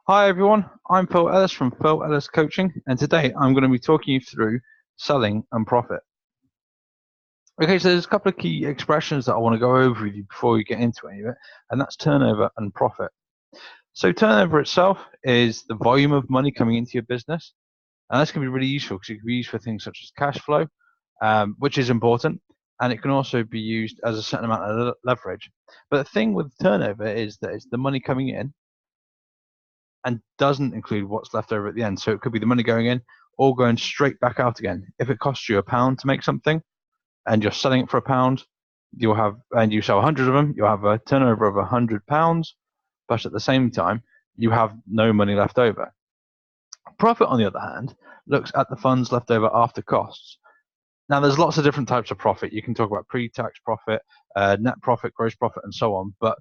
Hi everyone, I'm Phil Ellis from Phil Ellis Coaching, and today I'm going to be talking you through selling and profit. Okay, so there's a couple of key expressions that I want to go over with you before we get into any of it, and that's turnover and profit. So turnover itself is the volume of money coming into your business, and that's going to be really useful because it can be used for things such as cash flow, which is important, and it can also be used as a certain amount of leverage. But the thing with turnover is that it's the money coming in and doesn't include what's left over at the end. So it could be the money going in or going straight back out again. If it costs you £1 to make something and you're selling it for £1, and you sell 100 of them, you'll have a turnover of £100, but at the same time, you have no money left over. Profit, on the other hand, looks at the funds left over after costs. Now, there's lots of different types of profit. You can talk about pre-tax profit, net profit, gross profit, and so on. But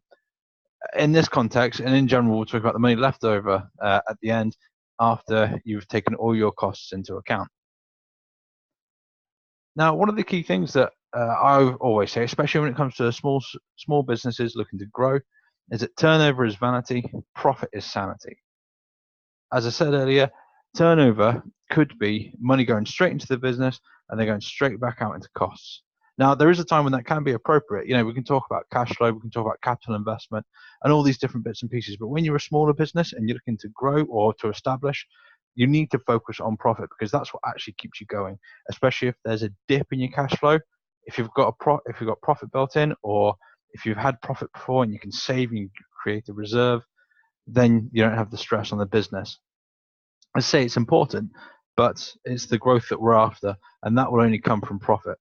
in this context, and in general, we'll talk about the money left over at the end after you've taken all your costs into account. Now, one of the key things that I always say, especially when it comes to small businesses looking to grow, is that turnover is vanity, profit is sanity. As I said earlier, turnover could be money going straight into the business and they're going straight back out into costs. Now, there is a time when that can be appropriate. You know, we can talk about cash flow, we can talk about capital investment and all these different bits and pieces. But when you're a smaller business and you're looking to grow or to establish, you need to focus on profit because that's what actually keeps you going, especially if there's a dip in your cash flow. If you've got profit built in, or if you've had profit before and you can save and you create a reserve, then you don't have the stress on the business. I say it's important, but it's the growth that we're after, and that will only come from profit.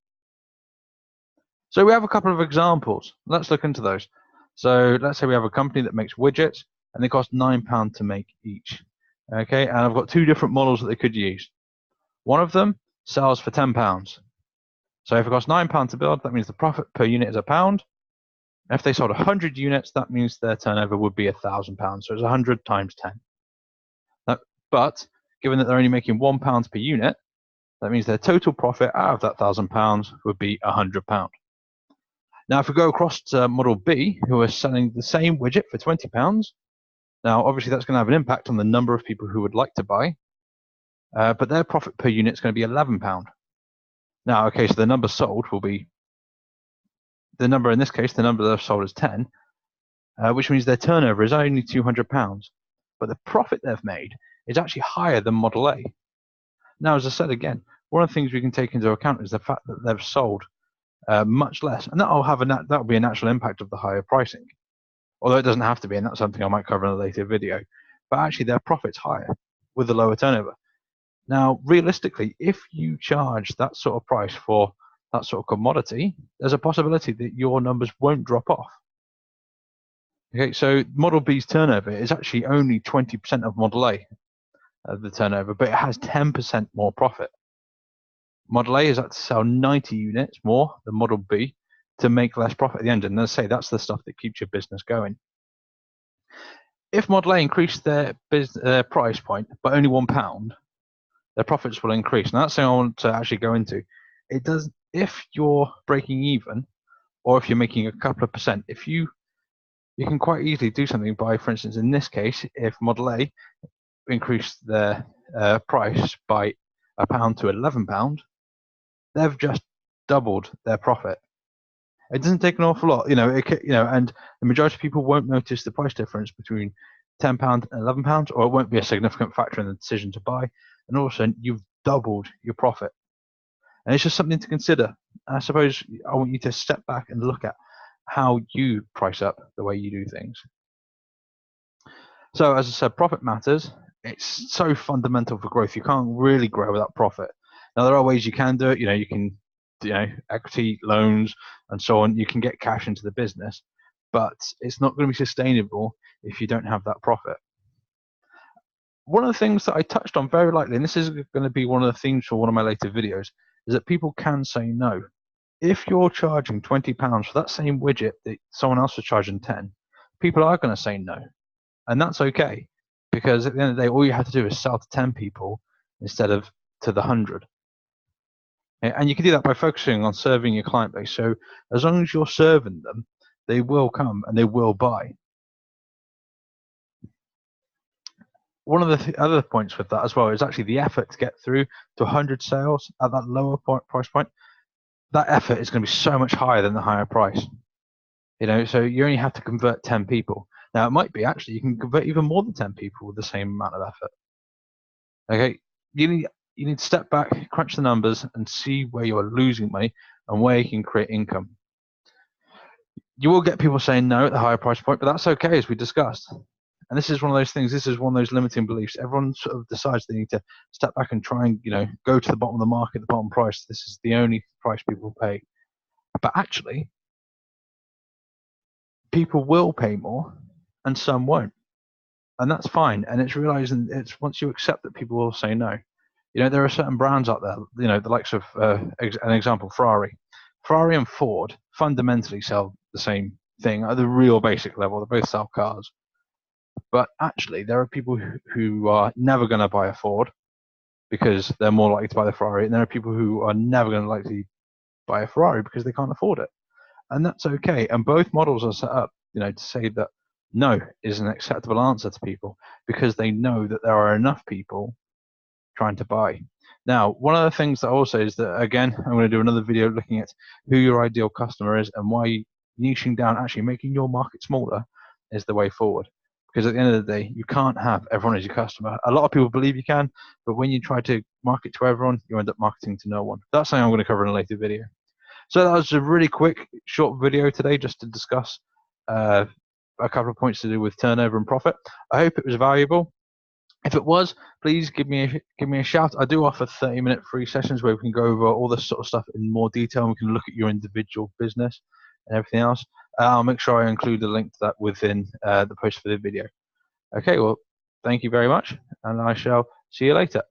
So we have a couple of examples. Let's look into those. So let's say we have a company that makes widgets, and they cost £9 to make each. Okay, and I've got two different models that they could use. One of them sells for £10. So if it costs £9 to build, that means the profit per unit is £1. If they sold 100 units, that means their turnover would be £1,000. So it's 100 times 10. But given that they're only making £1 per unit, that means their total profit out of that £1,000 would be £100. Now, if we go across to model B, who are selling the same widget for £20, now obviously that's going to have an impact on the number of people who would like to buy, but their profit per unit is going to be £11. Now, okay, so the number sold will be, the number in this case, the number they've sold is 10, which means their turnover is only £200, but the profit they've made is actually higher than Model A. Now, as I said again, one of the things we can take into account is the fact that they've sold much less, and that'll be a natural impact of the higher pricing. Although it doesn't have to be, and that's something I might cover in a later video. But actually, their profit's higher with the lower turnover. Now, realistically, if you charge that sort of price for that sort of commodity, there's a possibility that your numbers won't drop off. Okay, so Model B's turnover is actually only 20% of Model A, the turnover, but it has 10% more profit. Model A is had to sell 90 units more than Model B to make less profit at the end. And as I say, that's the stuff that keeps your business going. If Model A increased their price point by only £1, their profits will increase. And that's something I want to actually go into. It does if you're breaking even, or if you're making a couple of percent. If you can quite easily do something by, for instance, in this case, if Model A increased their price by £1 to £11, they've just doubled their profit. It doesn't take an awful lot, and the majority of people won't notice the price difference between £10 and £11, or it won't be a significant factor in the decision to buy. And also, you've doubled your profit. And it's just something to consider. I suppose I want you to step back and look at how you price up the way you do things. So, as I said, profit matters. It's so fundamental for growth. You can't really grow without profit. Now, there are ways you can do it. You can, equity, loans, and so on. You can get cash into the business, but it's not going to be sustainable if you don't have that profit. One of the things that I touched on very lightly, and this is going to be one of the themes for one of my later videos, is that people can say no. If you're charging £20 for that same widget that someone else is charging 10, people are going to say no. And that's okay, because at the end of the day, all you have to do is sell to 10 people instead of to the 100. And you can do that by focusing on serving your client base. So as long as you're serving them, they will come and they will buy. one of the other points with that as well is actually the effort to get through to 100 sales at that lower price point. That effort is going to be so much higher than the higher price. So you only have to convert 10 people. Now it might be actually you can convert even more than 10 people with the same amount of effort. Okay, you need to step back, crunch the numbers, and see where you are losing money and where you can create income. You will get people saying no at the higher price point, but that's okay, as we discussed. And this is one of those things. This is one of those limiting beliefs. Everyone sort of decides they need to step back and try and go to the bottom of the market, the bottom price. This is the only price people pay. But actually, people will pay more, and some won't, and that's fine. And it's realizing it's once you accept that people will say no. There are certain brands out there. The likes of an example, Ferrari and Ford fundamentally sell the same thing at the real basic level. They both sell cars. But actually, there are people who are never going to buy a Ford because they're more likely to buy the Ferrari, and there are people who are never going to likely buy a Ferrari because they can't afford it, and that's okay. And both models are set up, to say that no is an acceptable answer to people because they know that there are enough people trying to buy. Now, one of the things that I will say is that, again, I'm going to do another video looking at who your ideal customer is and why niching down, actually making your market smaller, is the way forward. Because at the end of the day, you can't have everyone as your customer. A lot of people believe you can, but when you try to market to everyone, you end up marketing to no one. That's something I'm going to cover in a later video. So that was a really quick, short video today just to discuss a couple of points to do with turnover and profit. I hope it was valuable. If it was, please give me a shout. I do offer 30-minute free sessions where we can go over all this sort of stuff in more detail, and we can look at your individual business and everything else. I'll make sure I include a link to that within the post for the video. Okay, well, thank you very much, and I shall see you later.